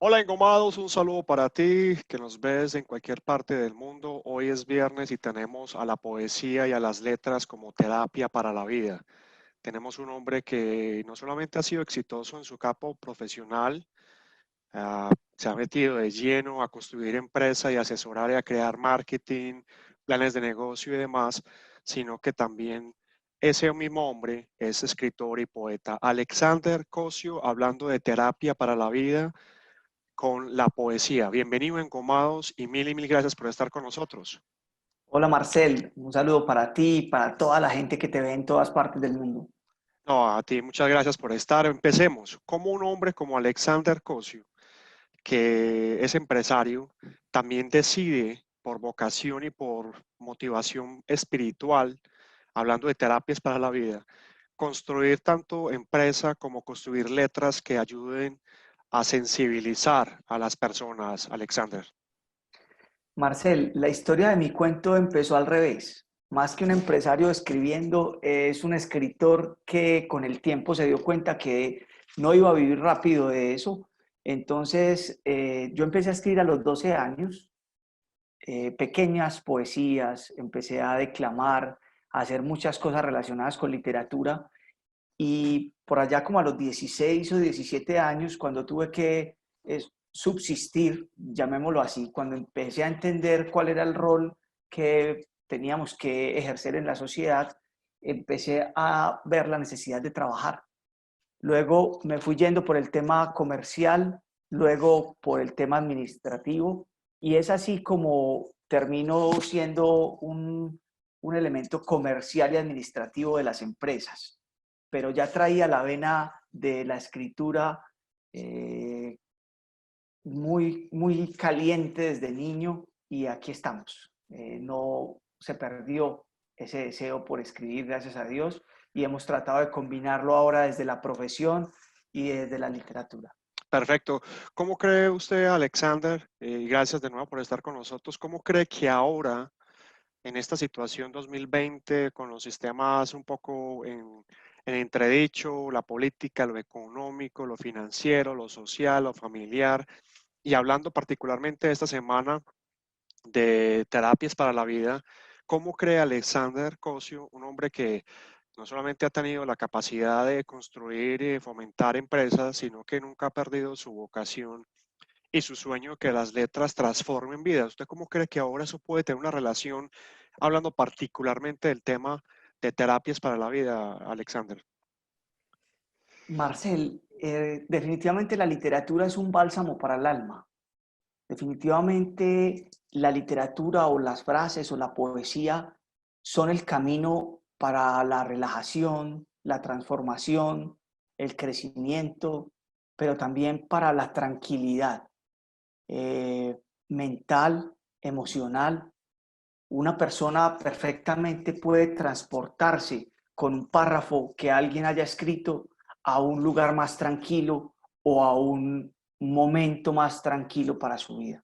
Hola Engomados, un saludo para ti que nos ves en cualquier parte del mundo. Hoy es viernes y tenemos a la poesía y a las letras como terapia para la vida. Tenemos un hombre que no solamente ha sido exitoso en su campo profesional, se ha metido de lleno a construir empresa y asesorar y a crear marketing, planes de negocio y demás, sino que también ese mismo hombre es escritor y poeta. Alexander Cosio, hablando de terapia para la vida con la poesía. Bienvenido Engomados y mil gracias por estar con nosotros. Hola Marcel, un saludo para ti y para toda la gente que te ve en todas partes del mundo. No, a ti muchas gracias por estar. Empecemos. Como un hombre como Alexander Cosio, que es empresario, también decide por vocación y por motivación espiritual, hablando de terapias para la vida, construir tanto empresa como construir letras que ayuden a sensibilizar a las personas, Alexander. Marcel, la historia de mi cuento empezó al revés. Más que un empresario escribiendo, es un escritor que con el tiempo se dio cuenta que no iba a vivir rápido de eso. Entonces, yo empecé a escribir a los 12 años, pequeñas poesías, empecé a declamar, a hacer muchas cosas relacionadas con literatura. Y por allá como a los 16 o 17 años, cuando tuve que subsistir, llamémoslo así, cuando empecé a entender cuál era el rol que teníamos que ejercer en la sociedad, empecé a ver la necesidad de trabajar. Luego me fui yendo por el tema comercial, luego por el tema administrativo, y es así como termino siendo un elemento comercial y administrativo de las empresas, pero ya traía la vena de la escritura eh, muy caliente desde niño y aquí estamos. No se perdió ese deseo por escribir, gracias a Dios, y hemos tratado de combinarlo ahora desde la profesión y desde la literatura. Perfecto. ¿Cómo cree usted, Alexander? Y gracias de nuevo por estar con nosotros. ¿Cómo cree que ahora, en esta situación 2020, con los sistemas un poco en entredicho, la política, lo económico, lo financiero, lo social, lo familiar, y hablando particularmente esta semana de terapias para la vida, ¿cómo cree Alexander Cosio, un hombre que no solamente ha tenido la capacidad de construir y fomentar empresas, sino que nunca ha perdido su vocación y su sueño que las letras transformen vidas? ¿Usted cómo cree que ahora eso puede tener una relación, hablando particularmente del tema de terapias para la vida, Alexander? Marcel, definitivamente la literatura es un bálsamo para el alma. Definitivamente la literatura o las frases o la poesía son el camino para la relajación, la transformación, el crecimiento, pero también para la tranquilidad eh, mental, emocional. Una persona perfectamente puede transportarse con un párrafo que alguien haya escrito a un lugar más tranquilo o a un momento más tranquilo para su vida.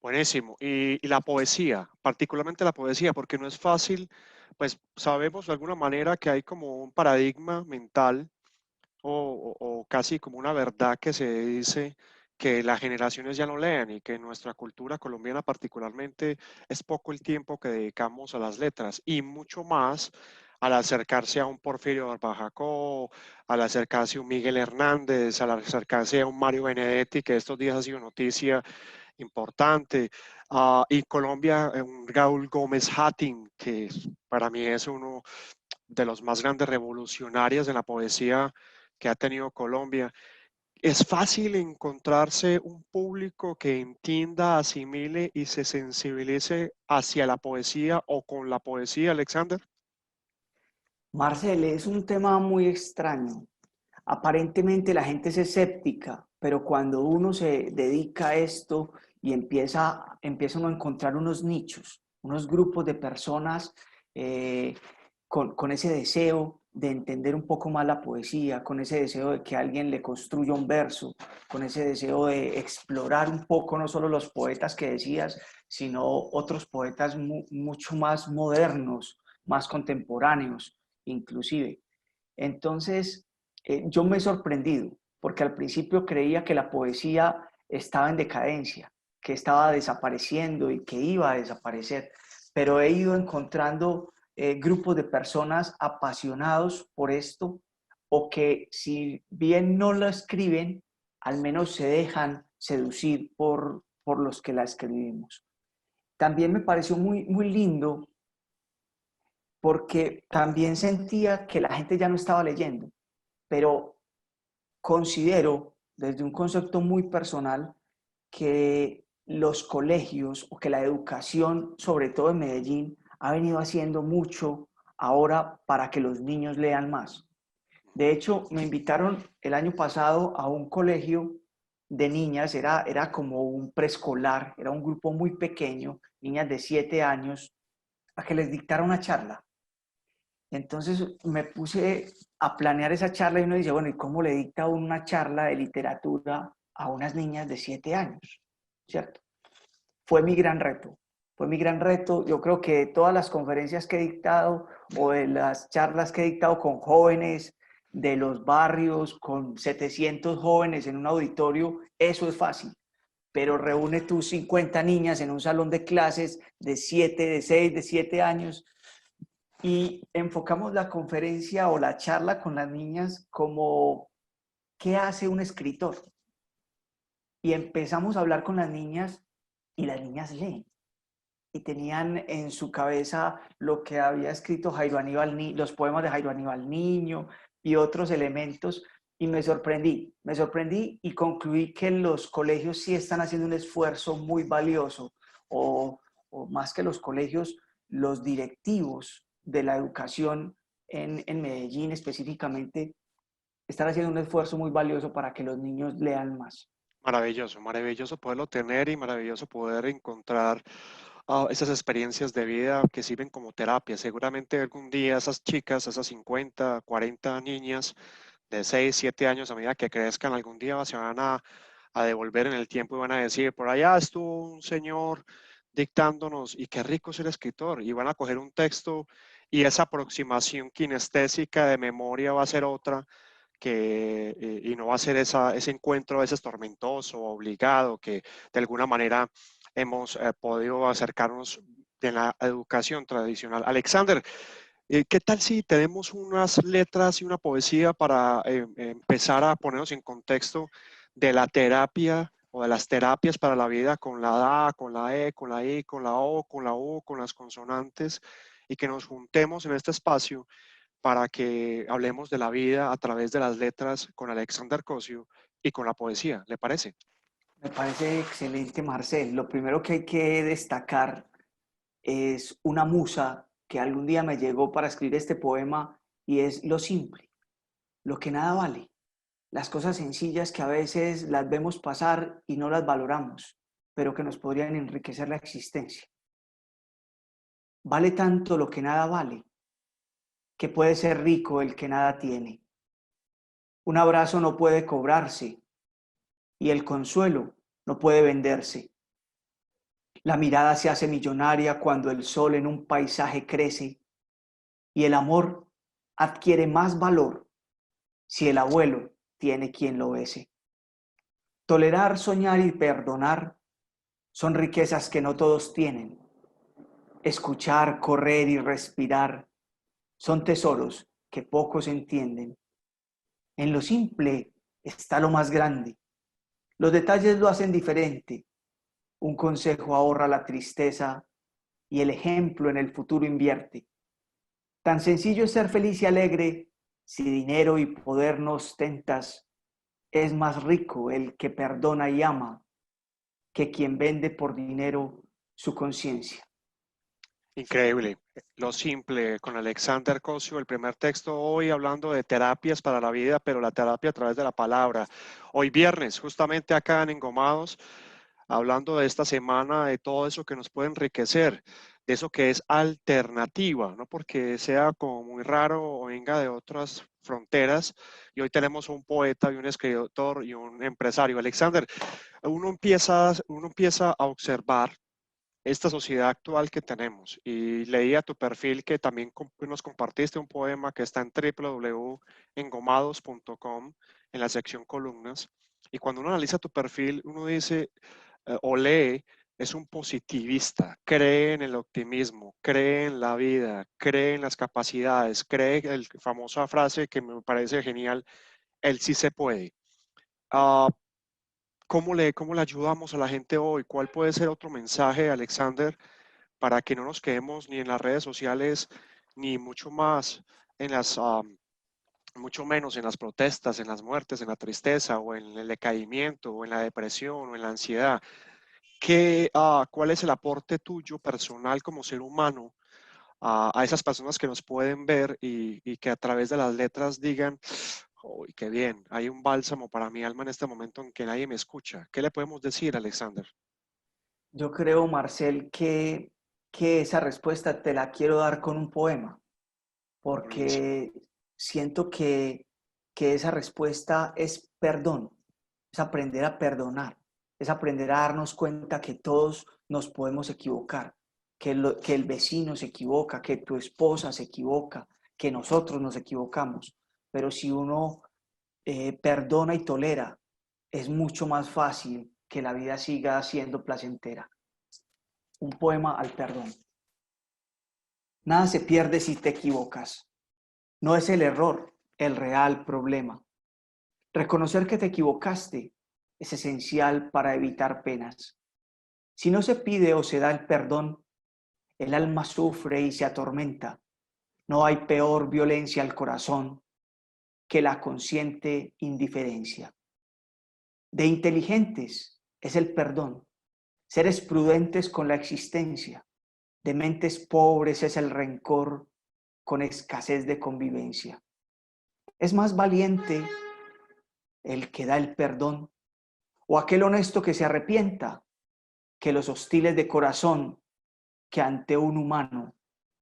Buenísimo. Y la poesía, particularmente la poesía, porque no es fácil, pues sabemos de alguna manera que hay como un paradigma mental o casi como una verdad que se dice que las generaciones ya no leen y que en nuestra cultura colombiana particularmente es poco el tiempo que dedicamos a las letras y mucho más al acercarse a un Porfirio Barbajacó, al acercarse a un Miguel Hernández, al acercarse a un Mario Benedetti, que estos días ha sido noticia importante, y Colombia, un Raúl Gómez Hattin, que para mí es uno de los más grandes revolucionarios de la poesía que ha tenido Colombia. Es fácil encontrarse un público que entienda, asimile y se sensibilice hacia la poesía o con la poesía, Alexander. Marcel, es un tema muy extraño. Aparentemente la gente es escéptica, pero cuando uno se dedica a esto y empieza uno a encontrar unos nichos, unos grupos de personas eh, con ese deseo de entender un poco más la poesía, con ese deseo de que alguien le construya un verso, con ese deseo de explorar un poco no solo los poetas que decías, sino otros poetas mucho más modernos, más contemporáneos, inclusive. Entonces, yo me he sorprendido porque al principio creía que la poesía estaba en decadencia, que estaba desapareciendo y que iba a desaparecer, pero he ido encontrando grupos de personas apasionados por esto o que si bien no la escriben, al menos se dejan seducir por los que la escribimos. También me pareció muy lindo porque también sentía que la gente ya no estaba leyendo, pero considero desde un concepto muy personal que los colegios o que la educación, sobre todo en Medellín, ha venido haciendo mucho ahora para que los niños lean más. De hecho, me invitaron el año pasado a un colegio de niñas, era como un preescolar, era un grupo muy pequeño, niñas de 7 años, a que les dictara una charla. Entonces me puse a planear esa charla y uno dice, bueno, ¿y cómo le dicta una charla de literatura a unas niñas de 7 años? ¿Cierto? Fue mi gran reto. Fue mi gran reto. Yo creo que todas las conferencias que he dictado o de las charlas que he dictado con jóvenes de los barrios, con 700 jóvenes en un auditorio, eso es fácil. Pero reúne tus 50 niñas en un salón de clases de 7, de 6, de 7 años y enfocamos la conferencia o la charla con las niñas como ¿qué hace un escritor? Y empezamos a hablar con las niñas y las niñas leen. Y tenían en su cabeza lo que había escrito Jairo Aníbal, los poemas de Jairo Aníbal Niño y otros elementos. Y me sorprendí y concluí que los colegios sí están haciendo un esfuerzo muy valioso, o más que los colegios, los directivos de la educación en Medellín específicamente están haciendo un esfuerzo muy valioso para que los niños lean más. Maravilloso, maravilloso poderlo tener y maravilloso poder encontrar esas experiencias de vida que sirven como terapia. Seguramente algún día esas chicas, esas 50, 40 niñas de 6, 7 años, a medida que crezcan, algún día se van a devolver en el tiempo y van a decir, por allá estuvo un señor dictándonos y qué rico es el escritor. Y van a coger un texto y esa aproximación kinestésica de memoria va a ser otra y no va a ser ese encuentro a veces tormentoso, obligado, que de alguna manera hemos podido acercarnos de la educación tradicional. Alexander, ¿qué tal si tenemos unas letras y una poesía para empezar a ponernos en contexto de la terapia o de las terapias para la vida con la A, con la E, con la I, con la O, con la U, con las consonantes y que nos juntemos en este espacio para que hablemos de la vida a través de las letras con Alexander Cosio y con la poesía? ¿Le parece? Me parece excelente, Marcel. Lo primero que hay que destacar es una musa que algún día me llegó para escribir este poema y es lo simple, lo que nada vale. Las cosas sencillas que a veces las vemos pasar y no las valoramos, pero que nos podrían enriquecer la existencia. Vale tanto lo que nada vale, que puede ser rico el que nada tiene. Un abrazo no puede cobrarse y el consuelo no puede venderse. La mirada se hace millonaria cuando el sol en un paisaje crece y el amor adquiere más valor si el abuelo tiene quien lo bese. Tolerar, soñar y perdonar son riquezas que no todos tienen. Escuchar, correr y respirar son tesoros que pocos entienden. En lo simple está lo más grande. Los detalles lo hacen diferente. Un consejo ahorra la tristeza y el ejemplo en el futuro invierte. Tan sencillo es ser feliz y alegre si dinero y poder no ostentas. Es más rico el que perdona y ama que quien vende por dinero su conciencia. Increíble. Lo simple con Alexander Cosio, el primer texto hoy hablando de terapias para la vida, pero la terapia a través de la palabra. Hoy viernes, justamente acá en Engomados, hablando de esta semana, de todo eso que nos puede enriquecer, de eso que es alternativa, no porque sea como muy raro o venga de otras fronteras. Y hoy tenemos un poeta y un escritor y un empresario. Alexander, uno empieza a observar esta sociedad actual que tenemos. Y leía tu perfil que también nos compartiste un poema que está en www.engomados.com en la sección columnas. Y cuando uno analiza tu perfil, uno dice o lee, es un positivista, cree en el optimismo, cree en la vida, cree en las capacidades, cree en la famosa frase que me parece genial, el sí se puede. Ah, cómo le ayudamos a la gente hoy? ¿Cuál puede ser otro mensaje, Alexander, para que no nos quedemos ni en las redes sociales, ni mucho más en mucho menos en las protestas, en las muertes, en la tristeza, o en el decaimiento, o en la depresión, o en la ansiedad? ¿Cuál es el aporte tuyo personal como ser humano a esas personas que nos pueden ver y que a través de las letras digan, uy, qué bien, hay un bálsamo para mi alma en este momento en que nadie me escucha? ¿Qué le podemos decir, Alexander? Yo creo, Marcel, que esa respuesta te la quiero dar con un poema, Buenísimo. porque siento que esa respuesta es perdón, es aprender a perdonar, es aprender a darnos cuenta que todos nos podemos equivocar, que el vecino se equivoca, que tu esposa se equivoca, que nosotros nos equivocamos, pero si uno perdona y tolera, es mucho más fácil que la vida siga siendo placentera. Un poema al perdón. Nada se pierde si te equivocas. No es el error el real problema. Reconocer que te equivocaste es esencial para evitar penas. Si no se pide o se da el perdón, el alma sufre y se atormenta. No hay peor violencia al corazón que la consciente indiferencia. De inteligentes es el perdón, seres prudentes con la existencia. De mentes pobres es el rencor con escasez de convivencia. Es más valiente el que da el perdón o aquel honesto que se arrepienta que los hostiles de corazón que ante un humano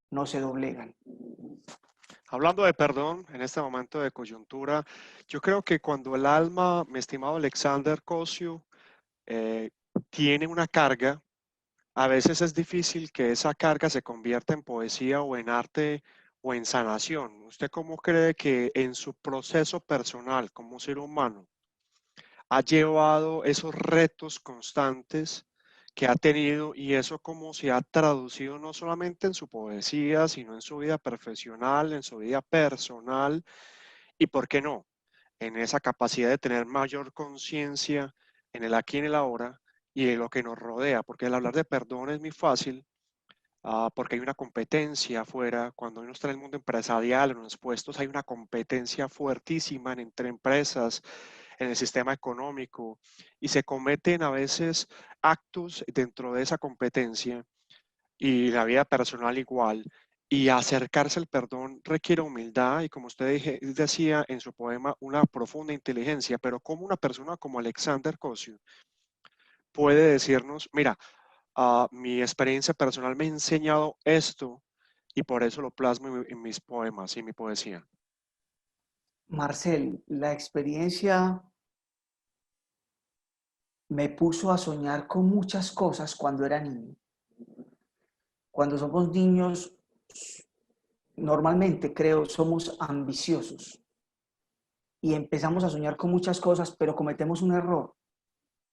no se doblegan. Hablando de perdón, en este momento de coyuntura, yo creo que cuando el alma, mi estimado Alexander Cosio, eh, tiene una carga, a veces es difícil que esa carga se convierta en poesía o en arte o en sanación. ¿Usted cómo cree que en su proceso personal como ser humano ha llevado esos retos constantes que ha tenido y eso cómo se ha traducido no solamente en su poesía, sino en su vida profesional, en su vida personal y, por qué no, en esa capacidad de tener mayor conciencia en el aquí y en el ahora y en lo que nos rodea? Porque el hablar de perdón es muy fácil, porque hay una competencia afuera. Cuando uno está en el mundo empresarial, en los puestos, hay una competencia fuertísima entre empresas, en el sistema económico, y se cometen a veces actos dentro de esa competencia y la vida personal igual. Y acercarse al perdón requiere humildad y, como usted decía en su poema, una profunda inteligencia. Pero como una persona como Alexander Cosio puede decirnos, mira, mi experiencia personal me ha enseñado esto y por eso lo plasmo en mis poemas y en mi poesía? Marcel, la experiencia me puso a soñar con muchas cosas cuando era niño. Cuando somos niños, normalmente creo, somos ambiciosos y empezamos a soñar con muchas cosas, pero cometemos un error.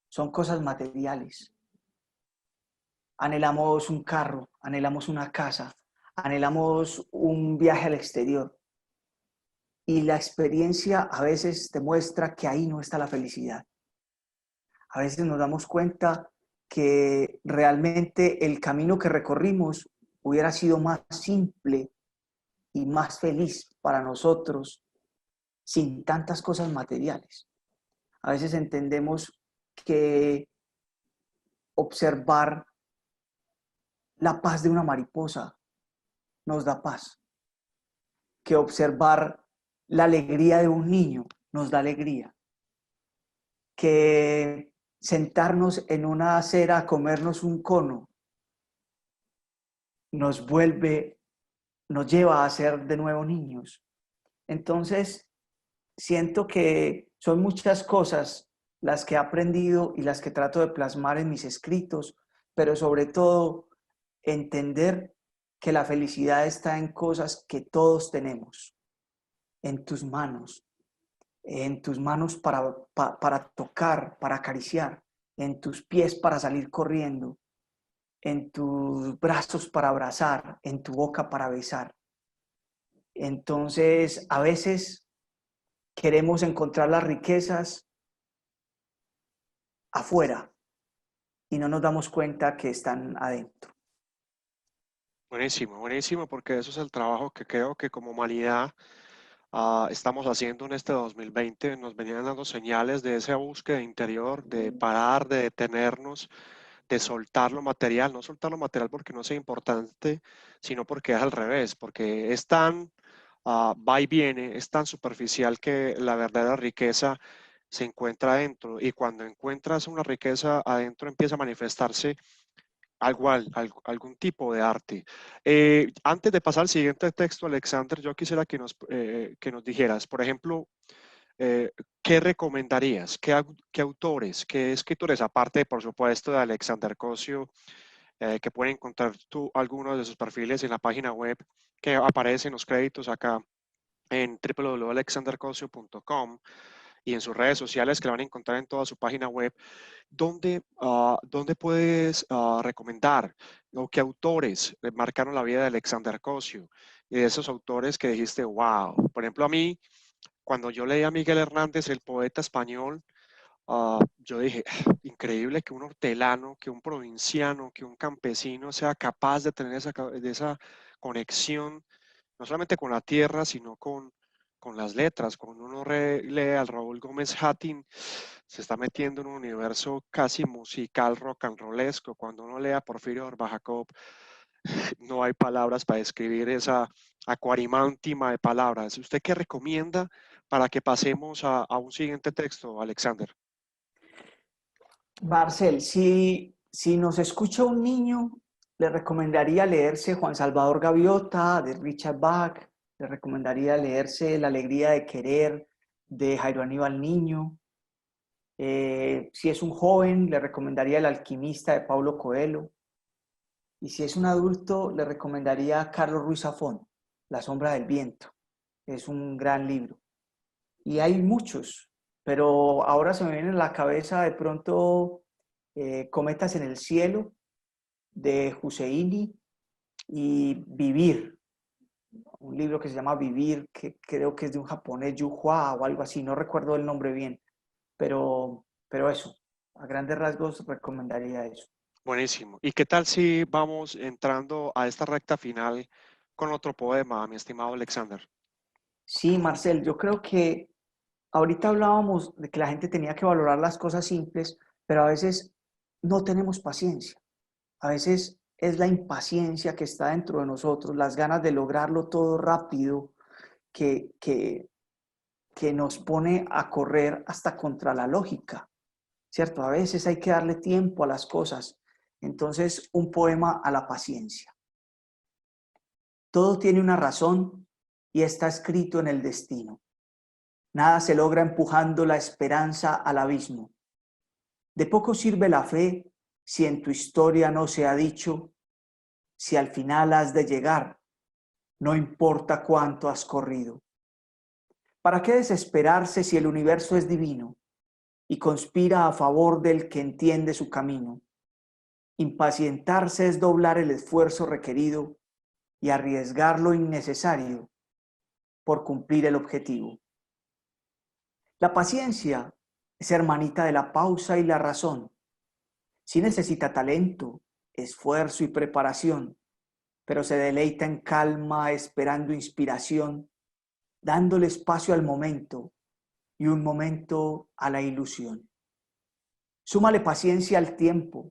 Son cosas materiales. Anhelamos un carro, anhelamos una casa, anhelamos un viaje al exterior. Y la experiencia a veces te muestra que ahí no está la felicidad. A veces nos damos cuenta que realmente el camino que recorrimos hubiera sido más simple y más feliz para nosotros sin tantas cosas materiales. A veces entendemos que observar la paz de una mariposa nos da paz, que observar la alegría de un niño nos da alegría, que sentarnos en una acera a comernos un cono nos vuelve, nos lleva a ser de nuevo niños. Entonces, siento que son muchas cosas las que he aprendido y las que trato de plasmar en mis escritos, pero sobre todo entender que la felicidad está en cosas que todos tenemos, en tus manos, en tus manos para tocar, para acariciar, en tus pies para salir corriendo, en tus brazos para abrazar, en tu boca para besar. Entonces, a veces queremos encontrar las riquezas afuera y no nos damos cuenta que están adentro. Buenísimo, buenísimo, porque eso es el trabajo que creo que como humanidad estamos haciendo en este 2020. Nos venían dando señales de esa búsqueda interior, de parar, de detenernos, de soltar lo material, no soltar lo material porque no sea importante, sino porque es al revés, porque es tan va y viene, es tan superficial que la verdadera riqueza se encuentra adentro, y cuando encuentras una riqueza adentro empieza a manifestarse algún tipo de arte. Antes de pasar al siguiente texto, Alexander, yo quisiera que nos dijeras, por ejemplo, eh, ¿qué recomendarías? ¿Qué autores, qué escritores, aparte, por supuesto, de Alexander Cosio, que pueden encontrar tú algunos de sus perfiles en la página web que aparecen los créditos acá en www.alexandercosio.com, y en sus redes sociales, que la van a encontrar en toda su página web? ¿Dónde puedes recomendar o qué autores marcaron la vida de Alexander Cosio? Y de esos autores que dijiste, wow. Por ejemplo, a mí, cuando yo leí a Miguel Hernández, el poeta español, yo dije, increíble que un hortelano, que un provinciano, que un campesino sea capaz de tener esa conexión, no solamente con la tierra, sino con las letras. Cuando uno lee al Raúl Gómez Hattin, se está metiendo en un universo casi musical, rock and rollesco. Cuando uno lee a Porfirio Orbajacop, no hay palabras para describir esa acuarimántima de palabras. ¿Usted qué recomienda para que pasemos a un siguiente texto, Alexander? Marcel, si nos escucha un niño, le recomendaría leerse Juan Salvador Gaviota de Richard Bach, le recomendaría leerse La alegría de querer de Jairo Aníbal Niño. Si es un joven, le recomendaría El alquimista de Paulo Coelho. Y si es un adulto, le recomendaría a Carlos Ruiz Zafón, La sombra del viento. Es un gran libro. Y hay muchos, pero ahora se me viene en la cabeza de pronto Cometas en el cielo de Husseini y Vivir, un libro que se llama Vivir, que creo que es de un japonés, Yu Hua o algo así, no recuerdo el nombre bien, pero eso, a grandes rasgos recomendaría eso. Buenísimo. ¿Y qué tal si vamos entrando a esta recta final con otro poema, mi estimado Alexander? Sí, Marcel, yo creo que ahorita hablábamos de que la gente tenía que valorar las cosas simples, pero a veces no tenemos paciencia. A veces es la impaciencia que está dentro de nosotros, las ganas de lograrlo todo rápido, que, que, que nos pone a correr hasta contra la lógica, ¿cierto? A veces hay que darle tiempo a las cosas. Entonces, un poema a la paciencia. Todo tiene una razón y está escrito en el destino. Nada se logra empujando la esperanza al abismo. De poco sirve la fe si en tu historia no se ha dicho, si al final has de llegar, no importa cuánto has corrido. ¿Para qué desesperarse si el universo es divino y conspira a favor del que entiende su camino? Impacientarse es doblar el esfuerzo requerido y arriesgar lo innecesario por cumplir el objetivo. La paciencia es hermanita de la pausa y la razón. Sí necesita talento, esfuerzo y preparación, pero se deleita en calma esperando inspiración, dándole espacio al momento y un momento a la ilusión. Súmale paciencia al tiempo,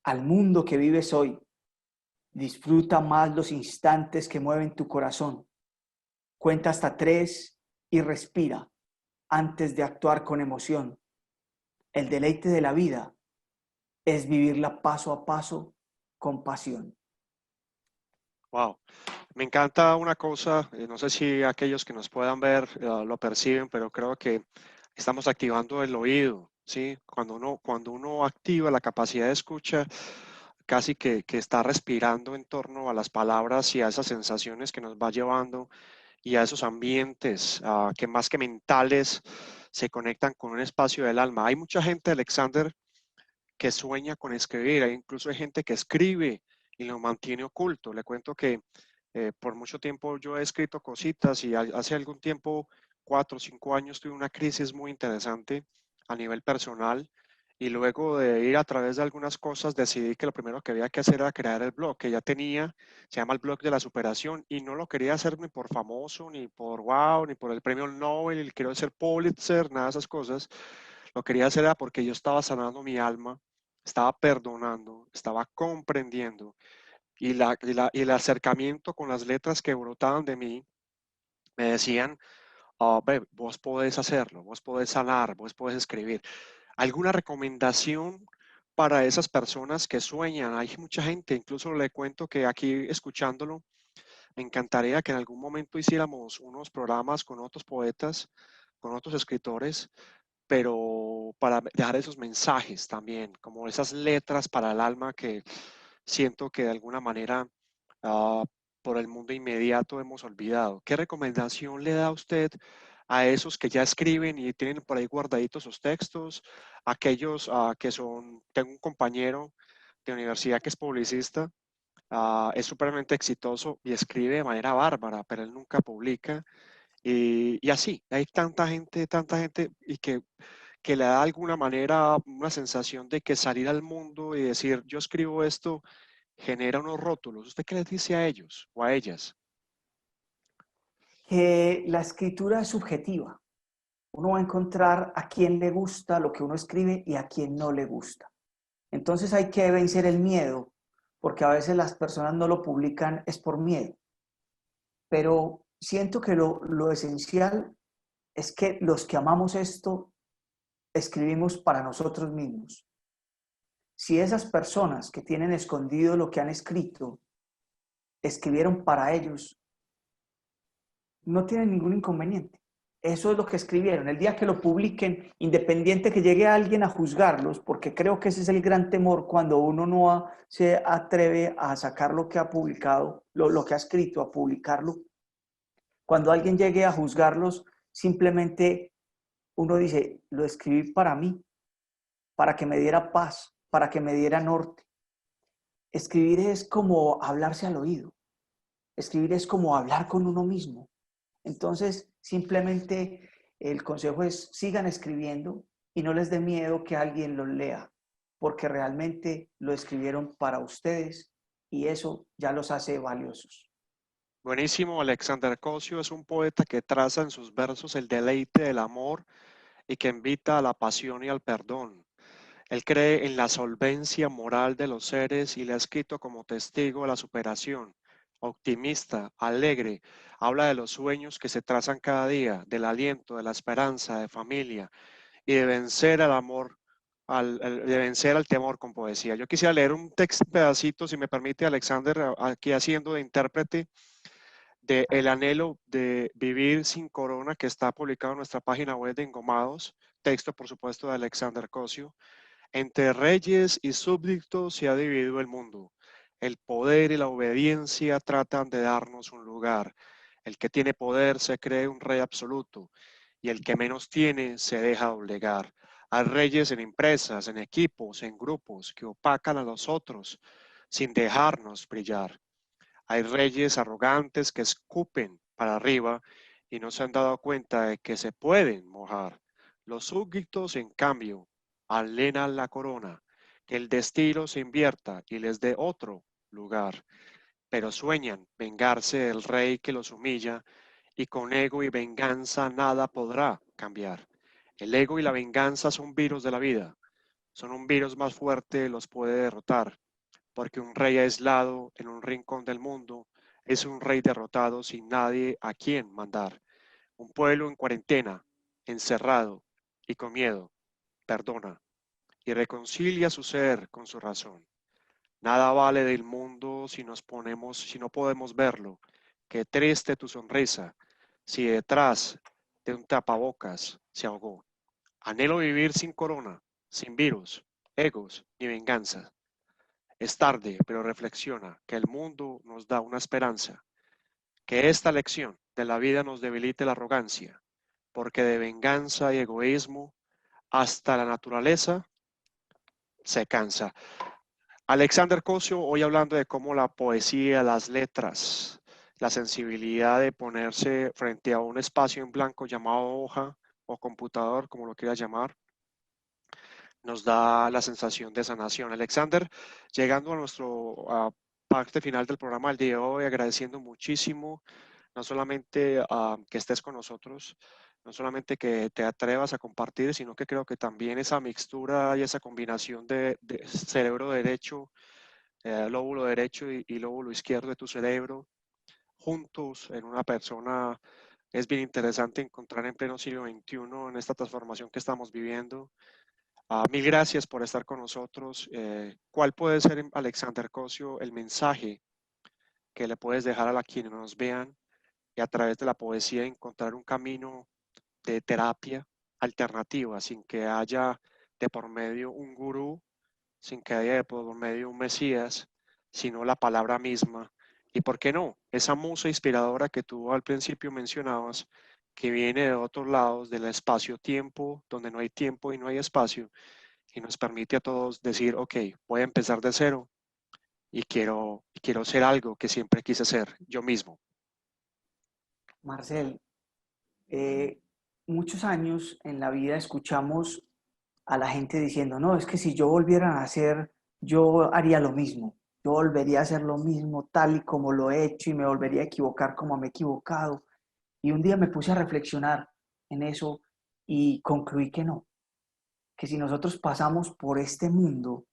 al mundo que vives hoy. Disfruta más los instantes que mueven tu corazón. Cuenta hasta 3 y respira antes de actuar con emoción. El deleite de la vida es vivirla paso a paso con pasión. Wow. Me encanta una cosa, no sé si aquellos que nos puedan ver lo perciben, pero creo que estamos activando el oído, ¿sí? Cuando uno activa la capacidad de escucha, casi que está respirando en torno a las palabras y a esas sensaciones que nos va llevando y a esos ambientes que más que mentales se conectan con un espacio del alma. Hay mucha gente, Alexander, que sueña con escribir, incluso hay gente que escribe y lo mantiene oculto. Le cuento que por mucho tiempo yo he escrito cositas y hace algún tiempo, 4 o 5 años, tuve una crisis muy interesante a nivel personal y luego de ir a través de algunas cosas decidí que lo primero que había que hacer era crear el blog que ya tenía, se llama el blog de la superación y no lo quería hacer ni por famoso, ni por wow, ni por el premio Nobel, ni quiero ser Pulitzer, nada de esas cosas. Lo quería hacer era porque yo estaba sanando mi alma, estaba perdonando, estaba comprendiendo y el acercamiento con las letras que brotaban de mí me decían, ve, vos podés hacerlo, vos podés sanar, vos podés escribir. ¿Alguna recomendación para esas personas que sueñan? Hay mucha gente, incluso le cuento que aquí escuchándolo, me encantaría que en algún momento hiciéramos unos programas con otros poetas, con otros escritores, pero para dejar esos mensajes también, como esas letras para el alma que siento que de alguna manera ah, por el mundo inmediato hemos olvidado. ¿Qué recomendación le da usted a esos que ya escriben y tienen por ahí guardaditos sus textos? Aquellos que son, tengo un compañero de universidad que es publicista, es supremamente exitoso y escribe de manera bárbara, pero él nunca publica. Y así, hay tanta gente y que le da de alguna manera una sensación de que salir al mundo y decir, yo escribo esto, genera unos rótulos. ¿Usted qué les dice a ellos o a ellas? Que la escritura es subjetiva. Uno va a encontrar a quien le gusta lo que uno escribe y a quien no le gusta. Entonces hay que vencer el miedo, porque a veces las personas no lo publican es por miedo. Pero siento que lo esencial es que los que amamos esto escribimos para nosotros mismos. Si esas personas que tienen escondido lo que han escrito escribieron para ellos, no tienen ningún inconveniente. Eso es lo que escribieron. El día que lo publiquen, independiente que llegue alguien a juzgarlos, porque creo que ese es el gran temor cuando uno no se atreve a sacar lo que ha publicado, lo que ha escrito, a publicarlo. Cuando alguien llegue a juzgarlos, simplemente uno dice, lo escribí para mí, para que me diera paz, para que me diera norte. Escribir es como hablarse al oído. Escribir es como hablar con uno mismo. Entonces, simplemente el consejo es sigan escribiendo y no les dé miedo que alguien los lea, porque realmente lo escribieron para ustedes y eso ya los hace valiosos. Buenísimo, Alexander Cosio es un poeta que traza en sus versos el deleite del amor y que invita a la pasión y al perdón. Él cree en la solvencia moral de los seres y le ha escrito como testigo de la superación. Optimista, alegre, habla de los sueños que se trazan cada día, del aliento, de la esperanza, de familia y de vencer al amor, de vencer al temor con poesía. Yo quisiera leer un texto, pedacito, si me permite, Alexander, aquí haciendo de intérprete de El anhelo de vivir sin corona, que está publicado en nuestra página web de Engomados, texto, por supuesto, de Alexander Cosio. Entre reyes y súbditos se ha dividido el mundo. El poder y la obediencia tratan de darnos un lugar. El que tiene poder se cree un rey absoluto y el que menos tiene se deja doblegar. Hay reyes en empresas, en equipos, en grupos que opacan a los otros sin dejarnos brillar. Hay reyes arrogantes que escupen para arriba y no se han dado cuenta de que se pueden mojar. Los súbditos, en cambio, anhelan la corona, que el destino se invierta y les dé otro lugar, pero sueñan vengarse del rey que los humilla y con ego y venganza nada podrá cambiar. El ego y la venganza son virus de la vida, son un virus más fuerte, los puede derrotar porque un rey aislado en un rincón del mundo es un rey derrotado sin nadie a quien mandar. Un pueblo en cuarentena, encerrado y con miedo, perdona y reconcilia su ser con su razón. Nada vale del mundo si nos ponemos, si no podemos verlo. Qué triste tu sonrisa, si detrás de un tapabocas se ahogó. Anhelo vivir sin corona, sin virus, egos ni venganza. Es tarde, pero reflexiona que el mundo nos da una esperanza, que esta lección de la vida nos debilite la arrogancia, porque de venganza y egoísmo hasta la naturaleza se cansa. Alexander Cosio, hoy hablando de cómo la poesía, las letras, la sensibilidad de ponerse frente a un espacio en blanco llamado hoja o computador, como lo quieras llamar, nos da la sensación de sanación. Alexander, llegando a nuestra parte final del programa del día de hoy, agradeciendo muchísimo, no solamente que estés con nosotros, no solamente que te atrevas a compartir, sino que creo que también esa mixtura y esa combinación de cerebro derecho, lóbulo derecho y lóbulo izquierdo de tu cerebro, juntos en una persona, es bien interesante encontrar en pleno siglo XXI, en esta transformación que estamos viviendo. Mil gracias por estar con nosotros. ¿Cuál puede ser, Alexander Cosio, el mensaje que le puedes dejar a quienes nos vean y a través de la poesía encontrar un camino de terapia alternativa sin que haya de por medio un gurú, sin que haya de por medio un mesías, sino la palabra misma? Y por qué no, esa musa inspiradora que tú al principio mencionabas, que viene de otros lados, del espacio-tiempo, donde no hay tiempo y no hay espacio, y nos permite a todos decir, ok, voy a empezar de cero y quiero ser algo que siempre quise ser yo mismo. Marcel, eh, muchos años en la vida escuchamos a la gente diciendo, no, es que si yo volviera a nacer, yo haría lo mismo. Yo volvería a hacer lo mismo tal y como lo he hecho y me volvería a equivocar como me he equivocado. Y un día me puse a reflexionar en eso y concluí que no, que si nosotros pasamos por este mundo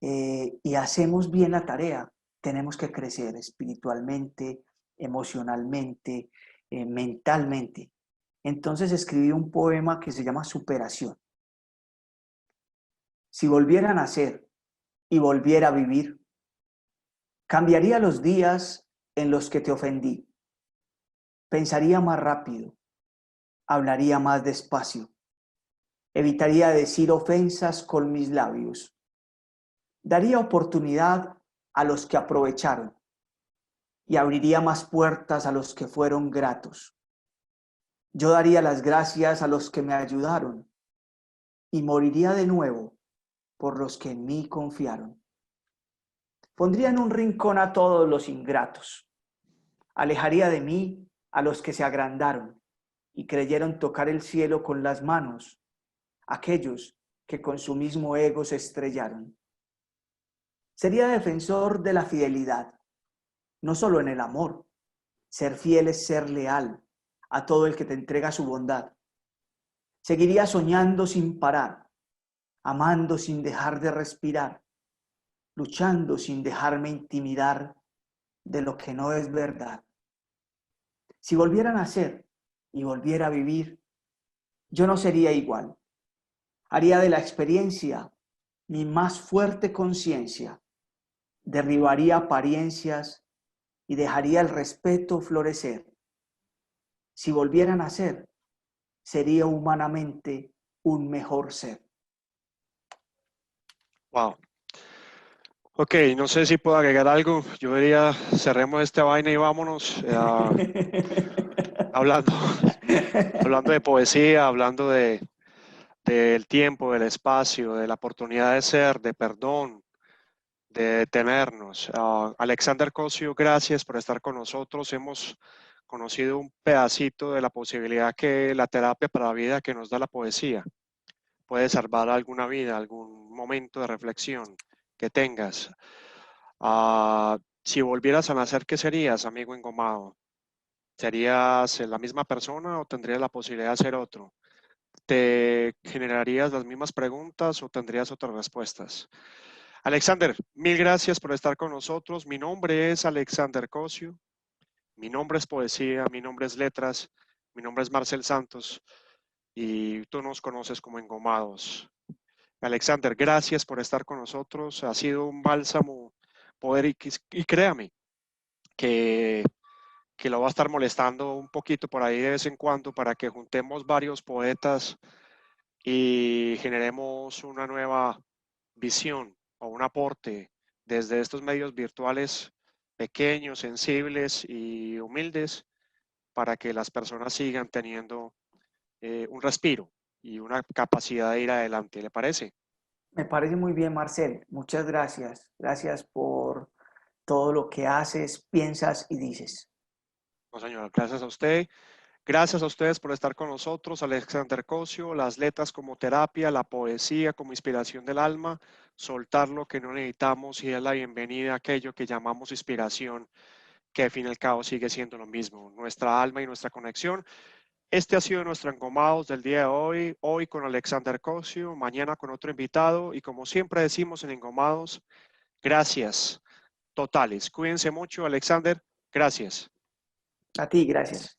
y hacemos bien la tarea, tenemos que crecer espiritualmente, emocionalmente, mentalmente. Entonces escribí un poema que se llama Superación. Si volviera a nacer y volviera a vivir, cambiaría los días en los que te ofendí. Pensaría más rápido, hablaría más despacio, evitaría decir ofensas con mis labios. Daría oportunidad a los que aprovecharon y abriría más puertas a los que fueron gratos. Yo daría las gracias a los que me ayudaron y moriría de nuevo por los que en mí confiaron. Pondría en un rincón a todos los ingratos. Alejaría de mí a los que se agrandaron y creyeron tocar el cielo con las manos, aquellos que con su mismo ego se estrellaron. Sería defensor de la fidelidad, no solo en el amor. Ser fiel es ser leal a todo el que te entrega su bondad. Seguiría soñando sin parar, amando sin dejar de respirar, luchando sin dejarme intimidar de lo que no es verdad. Si volviera a nacer y volviera a vivir, yo no sería igual. Haría de la experiencia mi más fuerte conciencia, derribaría apariencias y dejaría el respeto florecer. Si volviera a nacer, sería humanamente un mejor ser. Wow. Ok, no sé si puedo agregar algo. Yo diría, cerremos esta vaina y vámonos. Hablando, hablando de poesía, hablando del tiempo, del espacio, de la oportunidad de ser, de perdón, de detenernos. Alexander Cosio, gracias por estar con nosotros. Hemos conocido un pedacito de la posibilidad que la terapia para la vida que nos da la poesía puede salvar alguna vida, algún momento de reflexión que tengas. Si volvieras a nacer, ¿qué serías, amigo engomado? ¿Serías la misma persona o tendrías la posibilidad de ser otro? ¿Te generarías las mismas preguntas o tendrías otras respuestas? Alexander, mil gracias por estar con nosotros. Mi nombre es Alexander Cosio. Mi nombre es poesía, mi nombre es letras, mi nombre es Marcel Santos y tú nos conoces como Engomados. Alexander, gracias por estar con nosotros. Ha sido un bálsamo poder y créame que, que lo va a estar molestando un poquito por ahí de vez en cuando para que juntemos varios poetas y generemos una nueva visión o un aporte desde estos medios virtuales pequeños, sensibles y humildes para que las personas sigan teniendo un respiro y una capacidad de ir adelante. ¿Le parece? Me parece muy bien, Marcel. Muchas gracias. Gracias por todo lo que haces, piensas y dices. No, señora, gracias a usted. Gracias a ustedes por estar con nosotros, Alexander Cosio, las letras como terapia, la poesía como inspiración del alma, soltar lo que no necesitamos y dar la bienvenida a aquello que llamamos inspiración, que al fin y al cabo sigue siendo lo mismo, nuestra alma y nuestra conexión. Este ha sido nuestro Engomados del día de hoy, hoy con Alexander Cosio, mañana con otro invitado y como siempre decimos en Engomados, gracias totales. Cuídense mucho, Alexander, gracias. A ti, gracias.